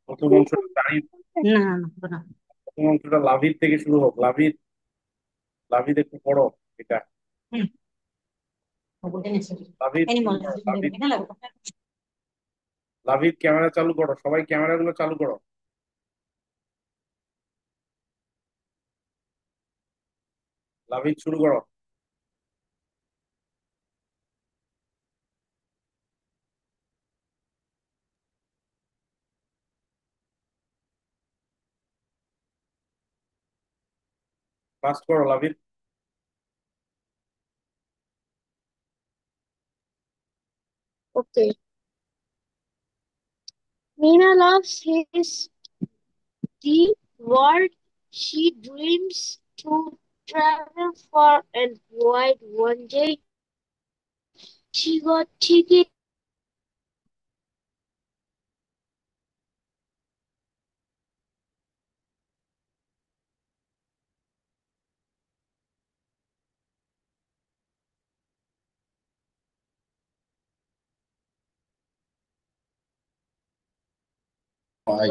প্রথম অংশটা জারির, না না না না। প্রথম অংশটা লাভির থেকে শুরু হোক। লাভির, লাভির একটু পড়ো এটা। হুম, ওটা নিচে লাভির শুরু অ্যানিমাল করো, লাভির। এটা লাগবে। লাভির ক্যামেরা চালু করো, সবাই ক্যামেরা গুলো চালু করো। লাভির শুরু করো। ফাস্ট করো লাভির। Okay. Mina loves his deep world. She dreams to travel far and wide. One day she got tickets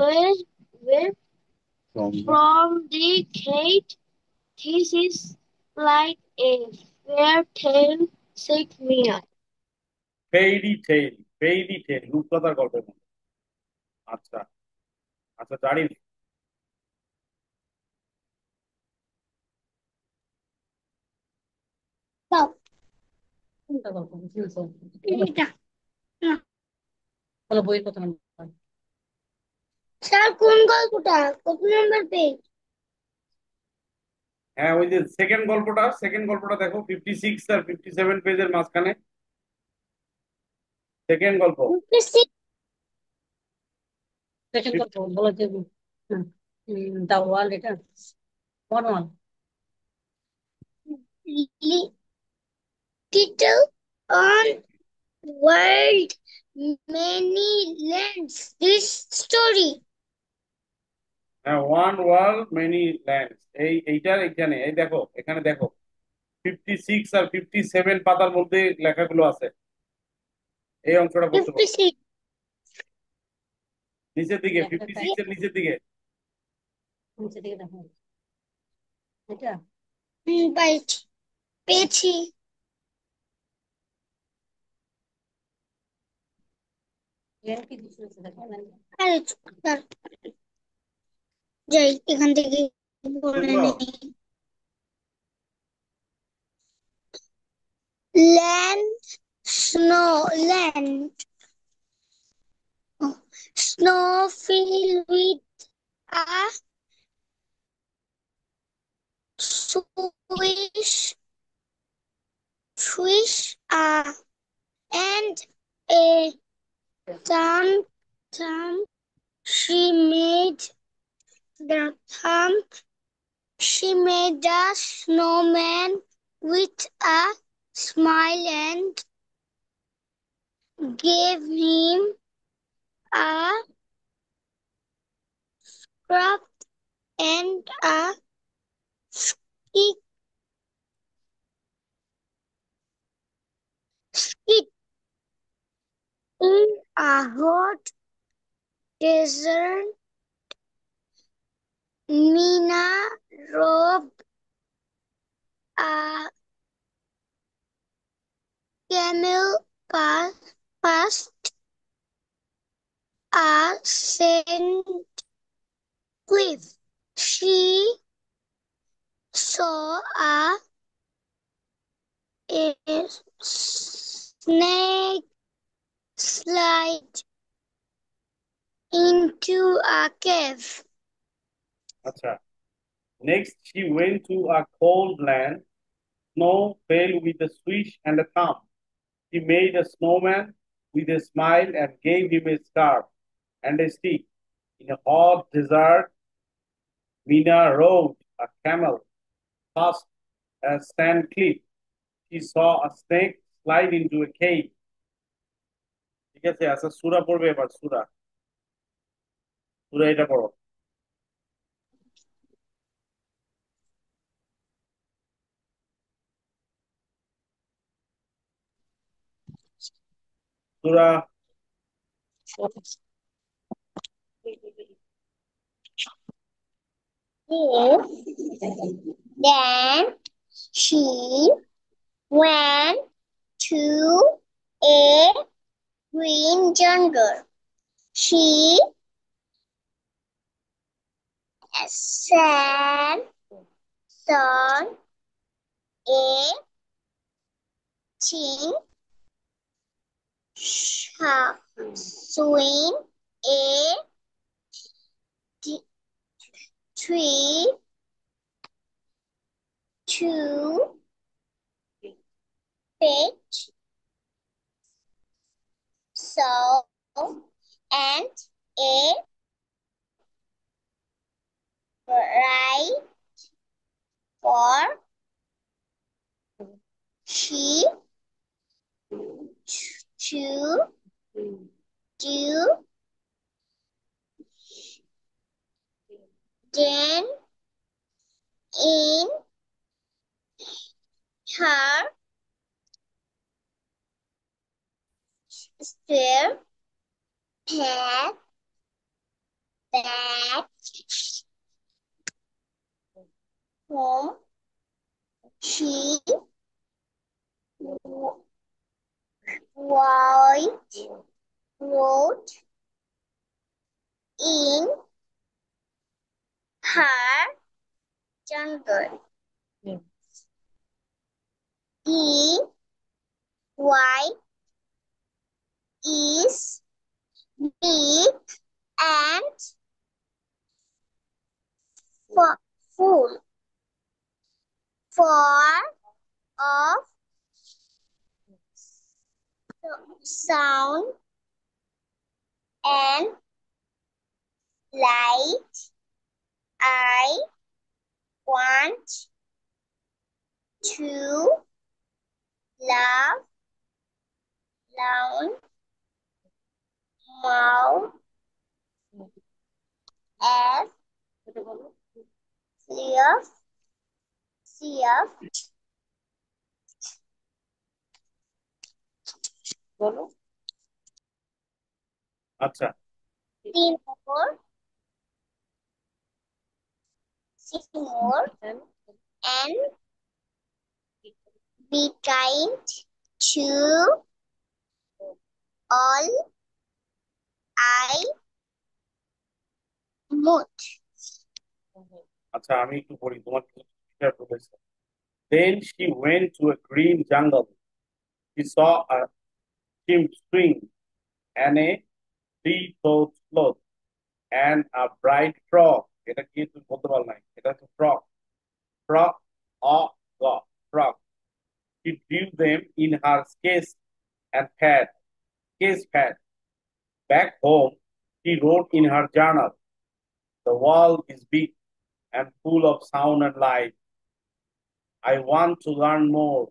where, where from the gate. This is like a fairy tale, said Mina. Fairy tail, fairy tail রূপকথার গল্পের মতো। আচ্ছা, আচ্ছা জারির। Stop. কোনটা গল্প শুনছো? এটা বলো বইয়ের কত নাম্বার? স্যার কোন গল্পটা কত নম্বর পেজ? হ্যাঁ, ওই যে সেকেন্ড গল্পটা, সেকেন্ড গল্পটা দেখো, 56 আর 57 পেজের মাঝখানে সেকেন্ড গল্প। সেকেন্ড গল্প বলো যে দা ওয়াল, এটা কোন ওয়াল? Little on world, many lands. This story. হ্যাঁ, ওয়ান ওয়ার্ল্ড মেনি ল্যান্ডস, এইটার এখানে এই দেখো, এখানে দেখো 56 আর 57 পাতার মধ্যে লেখাগুলো আছে। এই অংশটা পড়তে পারো। 56. নিচের দিকে, একটা 56 এর নিচের দিকে। নিচে দিকে দেখো, এটা পেয়েছি পেয়েছি। এর কি কিছু আছে দেখো না? আরে চুপ কর। যাই এখান থেকে পড়ে বুঝলো? নেই। Land, snow, land. Oh, snow filled with a swish, swish, and a thump, thump. She made the thump. She made a snowman with a smile and gave him a scruff and a skit. Skit in a hot desert. Mina rode a camel past a sand cliff. She saw a snake slide into a cave. আচ্ছা, next she went to a cold land. Snow fell with a swish and a thump. She made a snowman with a smile and gave him a scarf and a stick. In a hot desert, Mina rode a camel past a sand cliff. She saw a snake slide into a cave. ঠিক আছে, আচ্ছা সূরা পড়বে এবার, সূরা, সূরা এটা পড়ো। সূরা, Then she went to a green jungle. She sat on a thin swing a tree to pitch so and a right for she to do then in her spare path back home she wrote in her jungle. The white is big and full of sound and light. I want to laugh loud mouth as CF বলো আচ্ছা Seymour and be kind to all I moot. আচ্ছা আমি একটু পড়ি তোমার কিছু share করেছে। Then she went to a green jungle. She saw a chimp swing and a three-toed sloth and a bright frog. এটা কি তুমি বলতে পারো নাই? এটা হচ্ছে frog. Frog, frog. She drew them in her case pad. Back home, she wrote in her journal, "The world is big and full of sound and light. I want to learn more,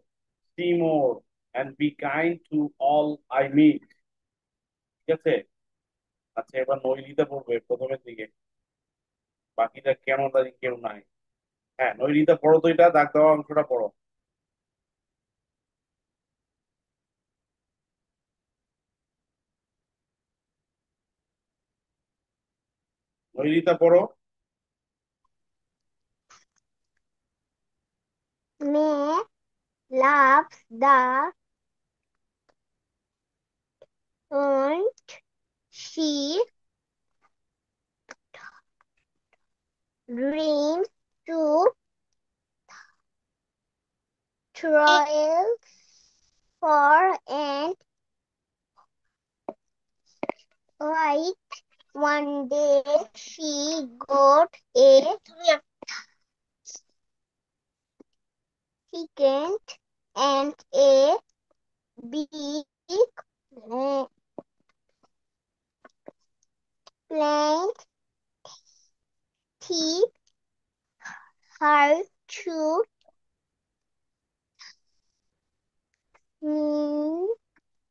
see more, and be kind to all I meet." ঠিক আছে? আচ্ছা এবার নৈরিতা পড়বে প্রথমের দিকে, বাকিটা কেন জানি কেউ নাই। হ্যাঁ নৈরিতা পড়ো তো, এটা দাগ দেওয়া অংশটা পড়ো। নৈরিতা পড়ো। May loves the and she dreams to travel for and like one day she got a chicken and a big plant teeth her to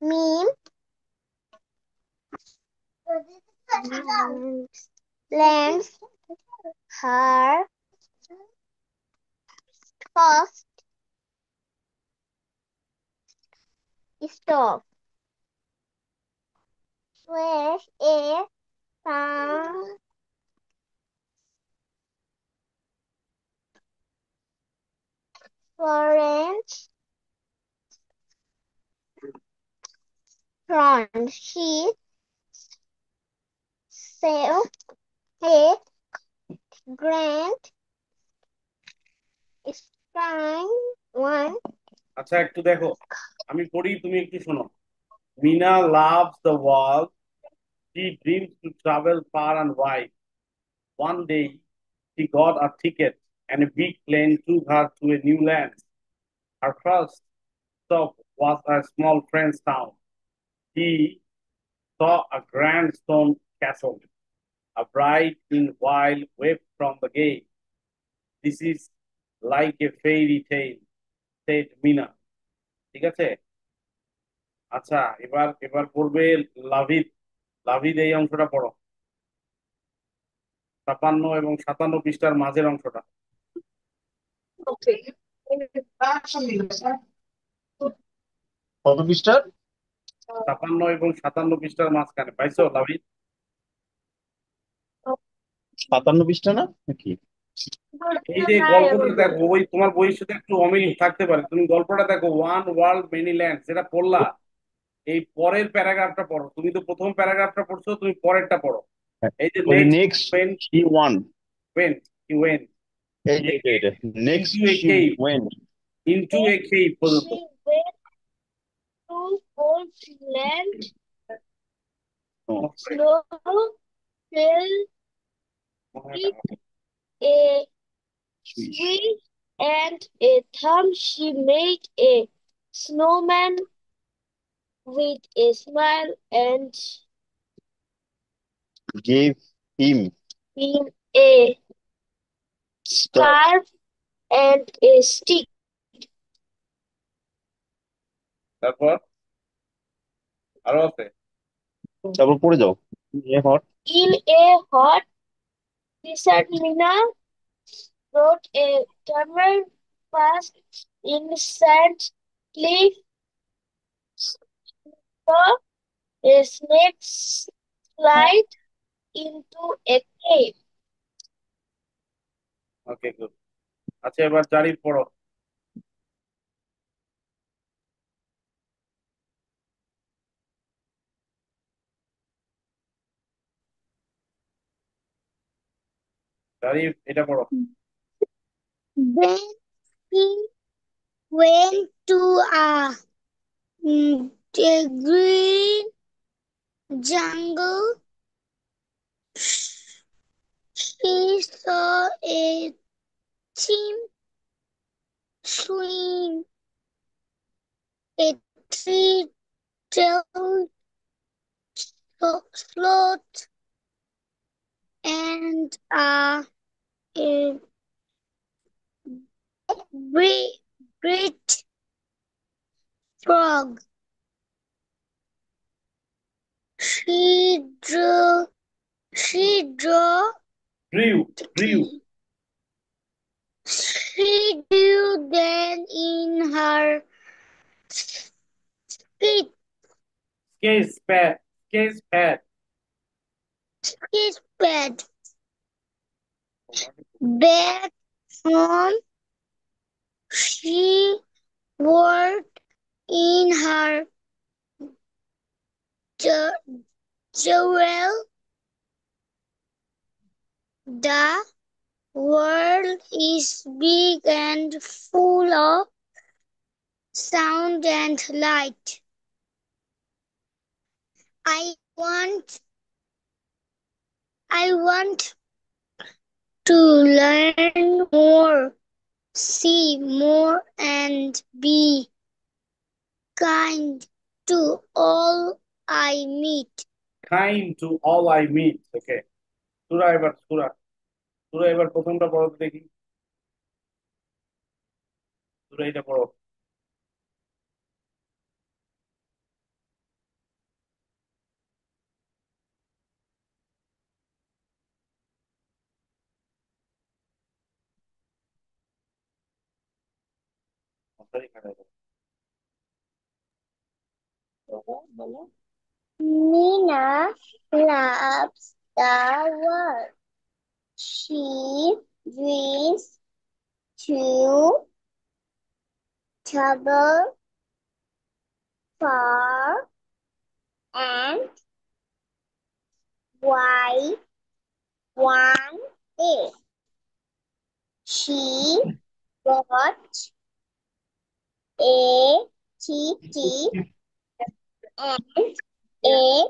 meme lands her first stop where a Florence front. She saw a grand sky one. আচ্ছা একটু দেখো, আমি পড়ি তুমি একটু শোনো। Mina loves the world. She dreams to travel far and wide. One day, she got a ticket and a big plane took her to a new land. Her first stop was a small French town. She saw a grand stone castle. A bride in white waved from the gate. This is like a fairy tale, said Mina. ঠিক আছে? আচ্ছা, এবার এবার পড়বে লাভিদ। লাভিদ এই অংশটা পড়ো, 56 এবং 57 পৃষ্ঠার মাঝের অংশটা। Okay. কত পৃষ্ঠার? 56 এবং 57 পৃষ্ঠার মাঝখানে পাইছো লাভিদ? 57 পৃষ্ঠা না নাকি? এই যে গল্পটা দেখো, ওই তোমার বইয়ের সাথে একটু অমিল থাকতে পারে, তুমি গল্পটা দেখো, ওয়ান ওয়ার্ল্ড মেনি ল্যান্ড, সেটা পড়লা। এই পরের প্যারাগ্রাফটা পড়ো, তুমি তো প্রথম প্যারাগ্রাফটা পড়ছো, তুমি পরেরটা পড়ো। এই যে next when she one, he went এটা next into a she cave went into a cave পর্যন্ত। She went to cold land. Snow fell with a sweet and a thumb. She made a snowman with a smile and gave him him a scarf and a stick. তারপর আরো আছে। তারপর পড়ে যাও। এ hot In a hot desert, Mina wrote a camel fast in sand cliff. Saw a snake slide into a cave. Okay, good. আচ্ছা, এবার জারিফ পড়ো। জারিফ এটা পড়ো। Then he went to a green jungle. He saw a chimp swing a three-tailed sloth and a great frog. She drew drew she drew them in her sketch pad. Back home, she worked in her jewel. The world is big and full of sound and light. I want to learn more, see more, and be kind to all I meet. ওকে, সূরা এবার প্রথমটা পড়ো তো দেখি। সূরা এটা পড়ো। Nina loves the world. She dreams to travel far and wide one day. She bought a TT and a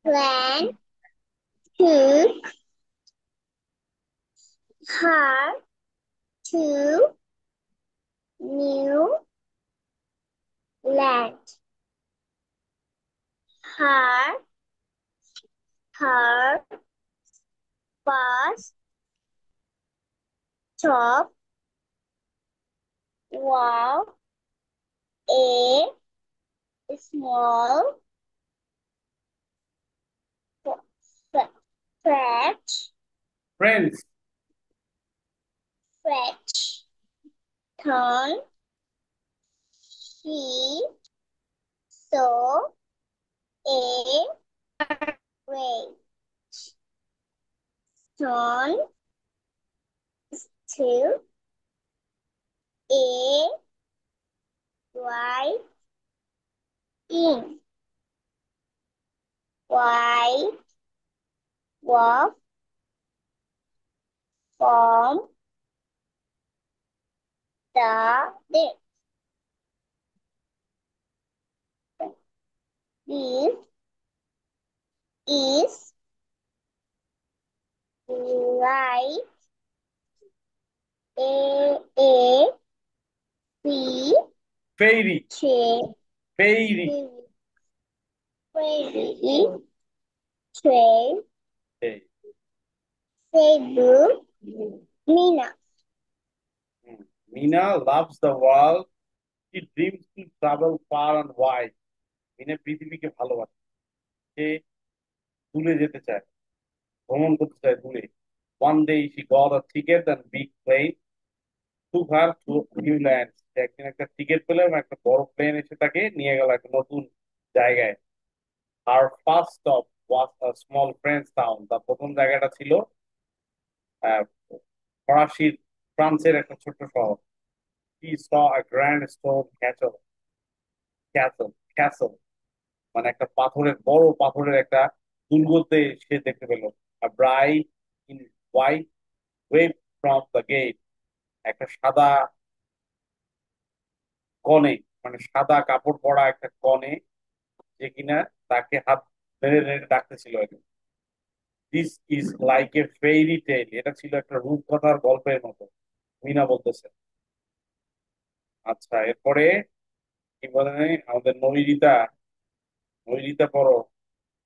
plan took her to New Land. Her first stop was a small fetch Friends. town. She saw a great stone to a white ink. White was from the dead. This is like a sea Fairy. tree. Fairy. Fairy tale Okay. Sabu Mina. Mina loves the world. She dreams to travel far and wide. Mina পৃথিবীকে ভালোবাসে। সে দূরে যেতে চায়, ভ্রমণ করতে চায় দূরে। One day she got a ticket and big plane took her to new lands. সে একদিন একটা টিকিট পেল এবং একটা বড় প্লেন এসে তাকে নিয়ে গেল একটা নতুন জায়গায়। Her first stop was a small French town. তার প্রথম জায়গাটা ছিল আহ, ফরাসির ফ্রান্সের একটা ছোট্ট শহর। He saw a grand stone castle, মানে একটা পাথরের বড় পাথরের একটা দুর্গতে সে দেখতে পেল। A bride in white waved from the gate. একটা সাদা কনে, মানে সাদা কাপড় পরা একটা কনে, যে কিনা তাকে হাত ধরে ধরে ডাকতেছিল আর কি। This is like a fairy tale. এটা ছিল একটা রূপকথার গল্পের মতো, মিনা বলতেছে। আচ্ছা, এরপরে কি বলে আমাদের নৈরিতা। নৈরিতা পড়ো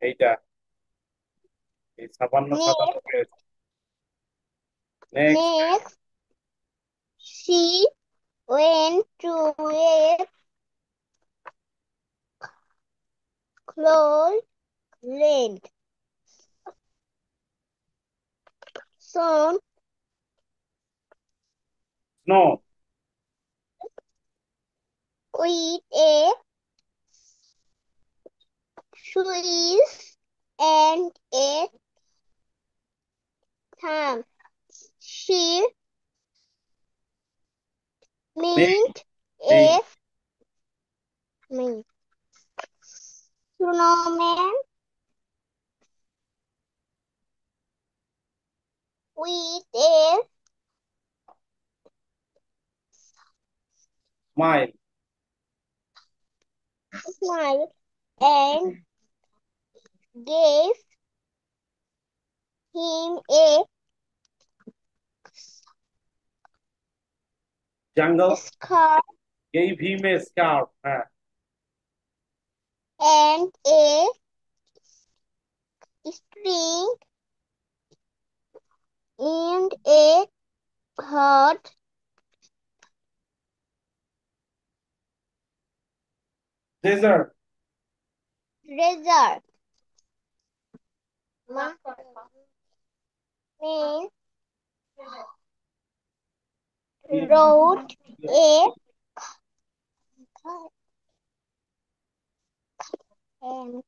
এইটা, এই 56 page. Next. Next, she went to a closed land. Soon No. with a Swiss and a thumb. She mint a mint. Snowman with a Smile. smile and gave him a Jungle scarf gave him a scarf. হ্যাঁ। and a string and a hot Desert. razor. Man wrote a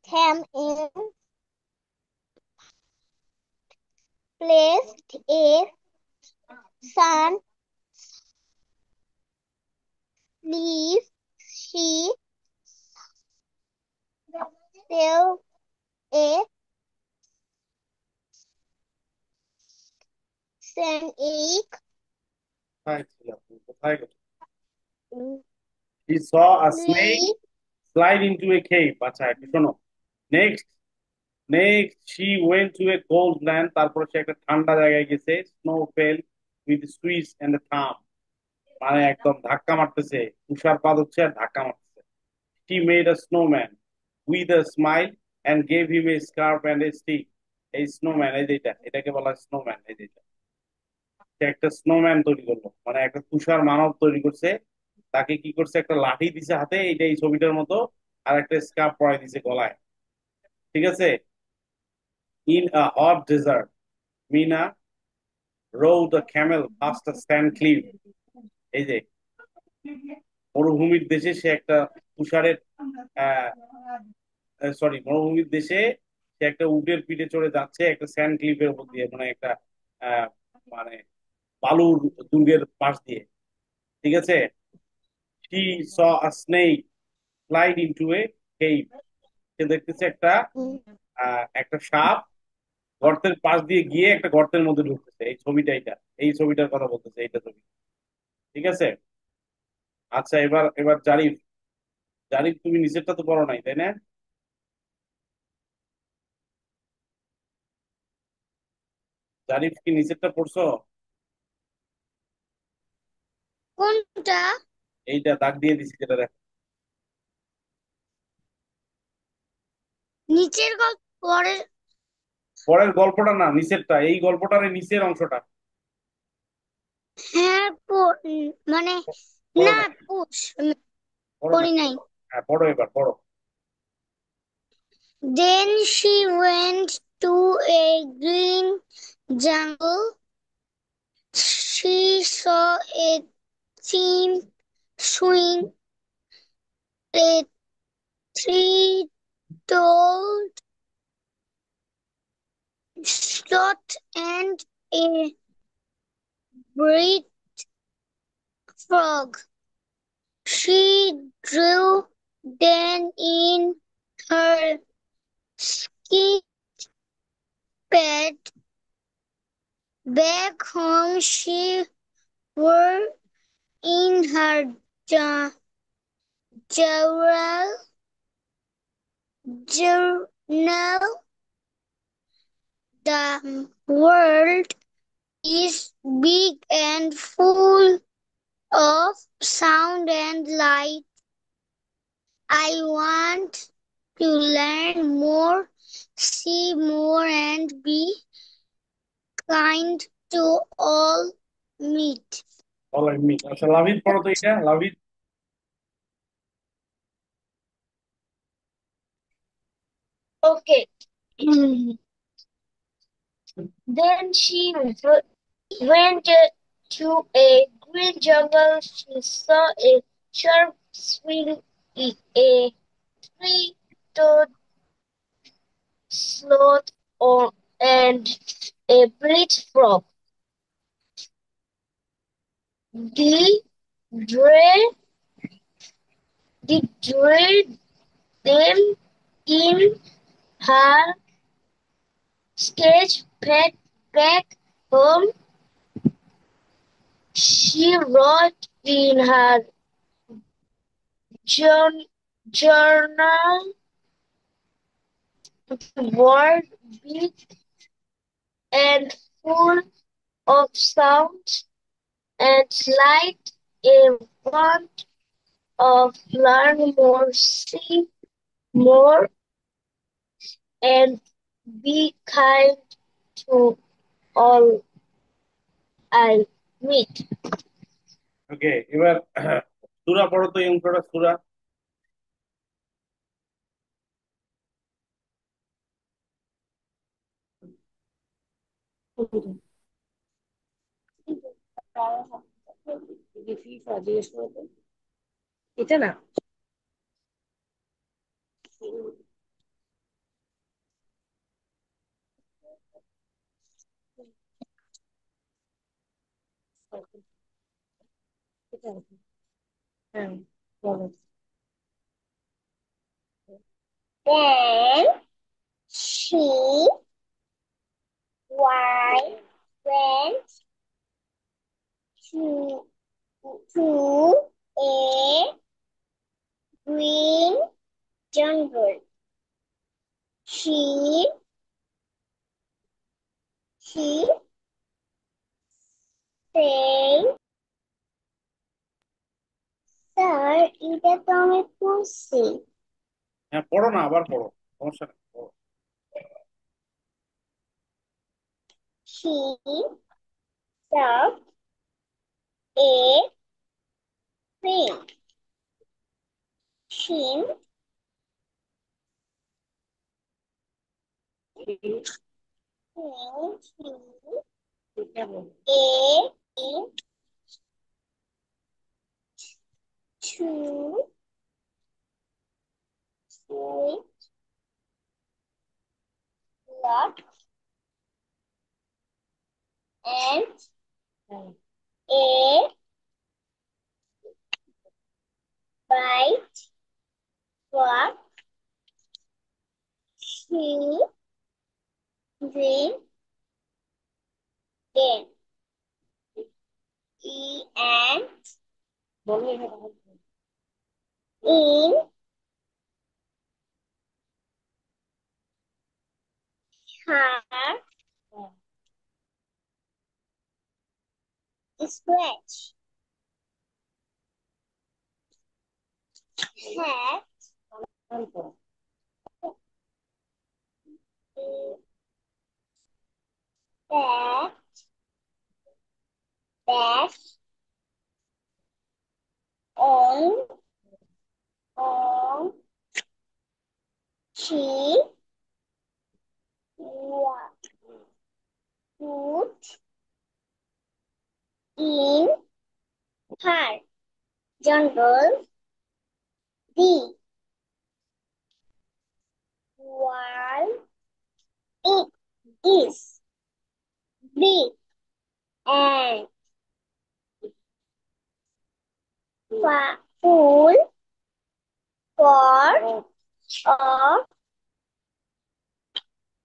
came in, placed a sun leave she saw a snake কোথায় ছিল আপনি? কোথায় গেছেন? He saw a snake leave slide into a cave. আচ্ছা একটু শোনো। Next she went to a cold land. তারপর সে একটা ঠান্ডা জায়গায় গেছে। Snow fell with squeeze and a thump. মানে একদম ধাক্কা মারতেছে, তুষারপাত হচ্ছে আর ধাক্কা মারতেছে। She made a snowman with a smile and gave him a scarf and a stick. এই স্নোম্যান, এই যেটা, এটাকে বলা হয় স্নোম্যান। এই যেটা, সে একটা স্নোম্যান তৈরি করলো, মানে একটা তুষার মানব তৈরি করছে। তাকে কি করছে, একটা লাঠি দিছে হাতে, এইটা এই ছবিটার মতো, আর একটা স্কার্ফ পরাই দিছে গলায়। ঠিক আছে। In a hot desert Mina rode a camel past a sand cliff. এই যে মরুভূমির দেশে সে একটা তুষারের সরি, মরুভূমির দেশে সে একটা উটের পিঠে চড়ে যাচ্ছে একটা স্যান্ড ক্লিফের উপর দিয়ে, মানে একটা আহ, মানে বালুর দুর্গের পাশ দিয়ে। ঠিক আছে। She saw a snake slide into a cave. সে দেখতেছে একটা সাপ গর্তের পাশ দিয়ে গিয়ে একটা গর্তের মধ্যে ঢুকতেছে। এই ছবিটা, এই ছবিটার কথা বলতেছে, এইটা ছবি। ঠিক আছে। আচ্ছা, এবার এবার জারিফ। জারিফ, তুমি নিচেরটা তো পড়ো নাই, তাই না? জারিফ কি নিচেরটা পড়ছো? কোনটা এইটা দাগ দিয়ে দিছি, যেটা দেখো। নিচের গল্প পরের পরের গল্পটা না, নিচেরটা, এই গল্পটার এই নিচের অংশটা। হ্যাঁ মানে পড়ো না না, পড়ো না। পড়ি নাই হ্যাঁ, পড়ো, এবার পড়ো। Then she went to a green jungle. She saw a thin swing, a three-toed sloth, and a great frog. She drew them in her ski pad. Back home, she wore in her journal, journal. The world is big and full of sound and light. I want to learn more, see more, and be kind to all meet. আচ্ছা, লাভিদ পড়ো তো এটা, লাভিদ। Okay. Then she went to a green jungle. She saw a sharp swing, a three-toed sloth, and a great frog. The dread, the dread them in her sketch pad. Back home. She wrote in her journal, the world big and full of sound and light. I want of learn more, see more, and be kind to all I meet. ওকে, এবার সূরা পড়ো তো, এই অংশটা সূরা। এটা না, এটা হ্যাঁ বলো। Then she went to a green jungle. She said, sir এটা তো আমি পড়ছি। হ্যাঁ, পড়ো না, আবার পড়ো, সমস্যা নেই, পড়ো। She served a pink sheen এটা বলো। a two sweet lot and হ্যাঁ a bite for she did then and বলো এটা বলো। in her হ্যাঁ scratch had অল্প। that dash on she put in her jungle the wall it is big and full for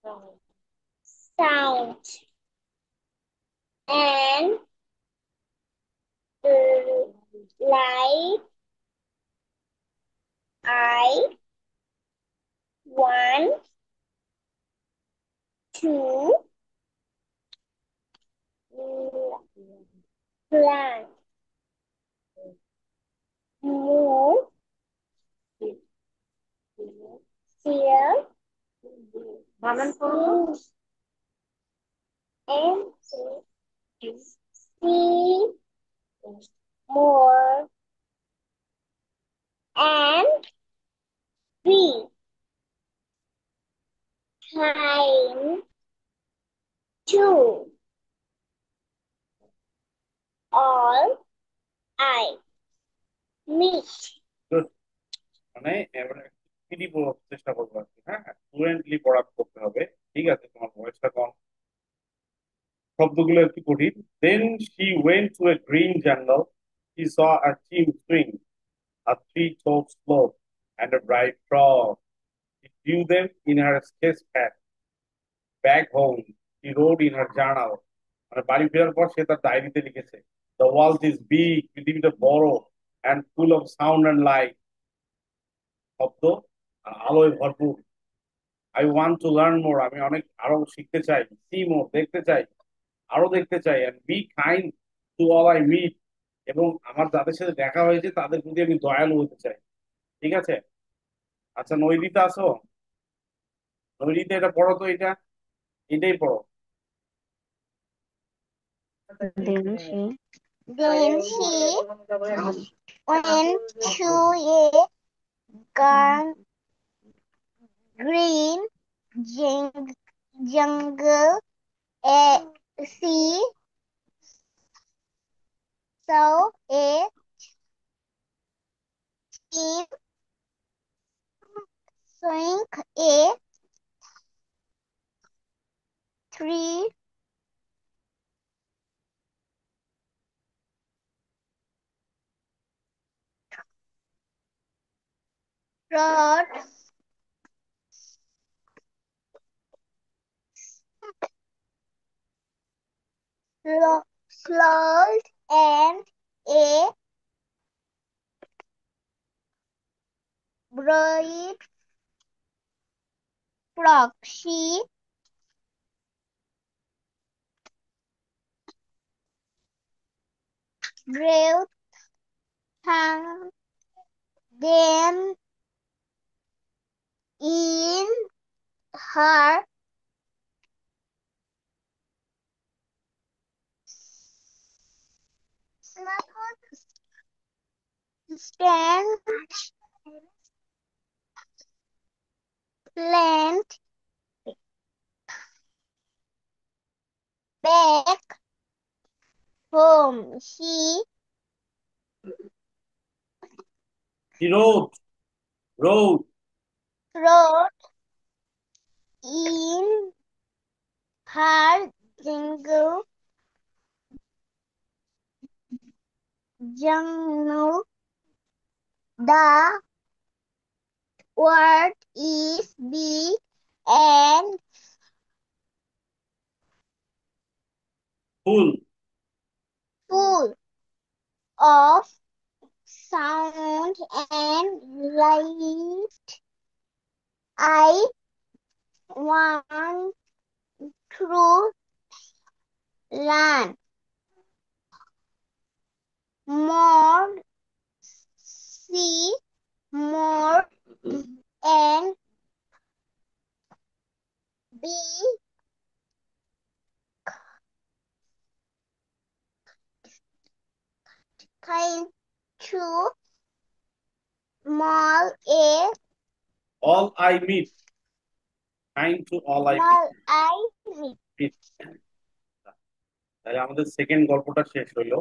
of sound and light. I want to plant more cereal বানান করো। and see more and be kind to all I meet. Good. মানে এবার speedy পড়ার চেষ্টা করবো আর কি, হ্যাঁ, fluently পড়া করতে হবে। ঠিক আছে, তোমার ভয়েসটা কম, শব্দগুলো একটু কঠিন। Then she went to a green jungle, she saw a chimp swing, a three-toed slope, and a bright frog. She drew them in her sketch pad. Back home, she wrote in her journal. মানে বাড়ি ফেরার পর সে তার ডায়েরিতে লিখেছে, The world is big, পৃথিবীটা বড়, and full of sound and light, শব্দ আর আলোয় ভরপুর। I want to learn more, আমি অনেক আরো শিখতে চাই। See more, দেখতে চাই, আরো দেখতে চাই। And be kind to all I meet, এবং আমার যাদের সাথে দেখা হয়েছে তাদের প্রতি আমি দয়ালু হতে চাই। ঠিক আছে। আচ্ছা, নৈরিতা আসো, নৈরিতা এটা পড়ো তো, এটাই পড়ো। Then she Then she went to a gar- green jungle. She saw a sheep swing a tree rod, cloud, and a bright frog. She breathed them in her stand plant back home. He wrote Wrote in her journal, the word is big and full full of sound and light. I want to learn more, see more, and be kind to small a all I meet kind to all I small I meet তাহলে আমাদের second গল্পটা শেষ হইলো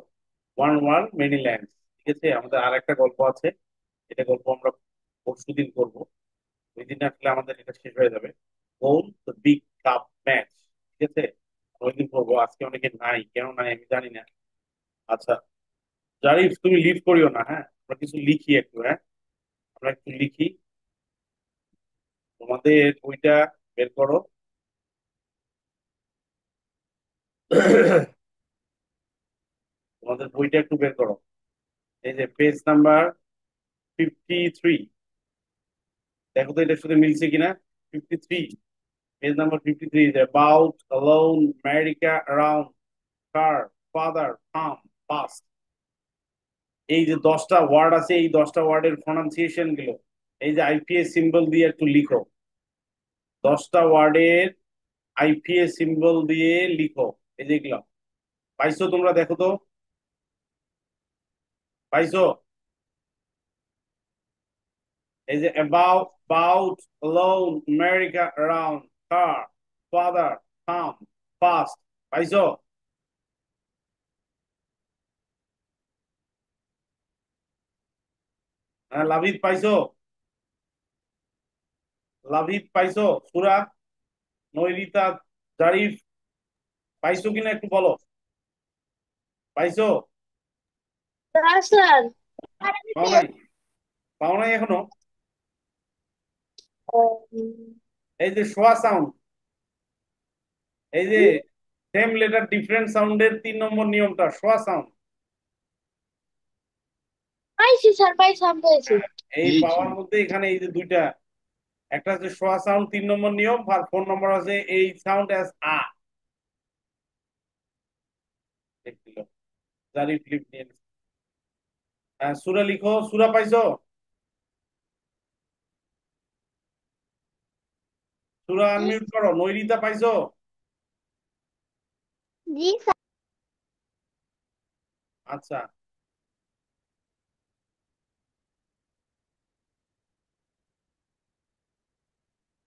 one world many lands ঠিক আছে আমাদের আর একটা গল্প আছে এটা গল্প আমরা পরশুদিন করবো ওই দিন আসলে আমাদের এটা শেষ হয়ে যাবে গোল দ্য বিগ কাপ ম্যাচ ঠিক আছে ওই দিন করবো আজকে অনেকে নাই কেন নাই আমি জানি না আচ্ছা জারিফ তুমি লিড করিও না হ্যাঁ আমরা কিছু লিখি একটু হ্যাঁ আমরা একটু লিখি তোমাদের বইটা বের করো তোমাদের বইটা একটু বের করো এই যে পেজ নাম্বার 53 দেখো তো এটার সাথে মিলছে কিনা 53 page number 53 is about alone America around car father farm past এই যে 10টা ওয়ার্ড আছে এই 10টা ওয়ার্ডের প্রনাউন্সিয়েশন গুলো এই যে আইপিএস সিম্বল দিয়ে একটু লিখো 10টা ওয়ার্ডের আইপিএস সিম্বল দিয়ে লিখো এই যে এগুলো পাইছো তোমরা দেখো তো পাইছো এই যে about alone America around car father farm past পাইছো হ্যাঁ লাভিদ পাইছো লাভিদ পাইছো সুরা নৈরিতা জারিফ পাইছো কিনা একটু বলো পাইছো স্যার পাও নাই পাও নাই এখনো এই যে শোয়া সাউন্ড এই যে সেম লেটার ডিফারেন্ট সাউন্ডের 3 নম্বর নিয়মটা শোয়া সাউন্ড পাইছি স্যার পাইছি আমি পেয়েছি এই কি পাওয়ার মধ্যে এখানে এই যে দুইটা একটা হচ্ছে শোয়া সাউন্ড 3 নম্বর নিয়ম আর 4 নম্বর আছে এই সাউন্ড অ্যাজ আ দেখছিল জারিফ লিপ নিয়ে নিছে। সূরা লিখো সূরা পাইছো সূরা আনমিউট করো নৈরিতা পাইছো জি আচ্ছা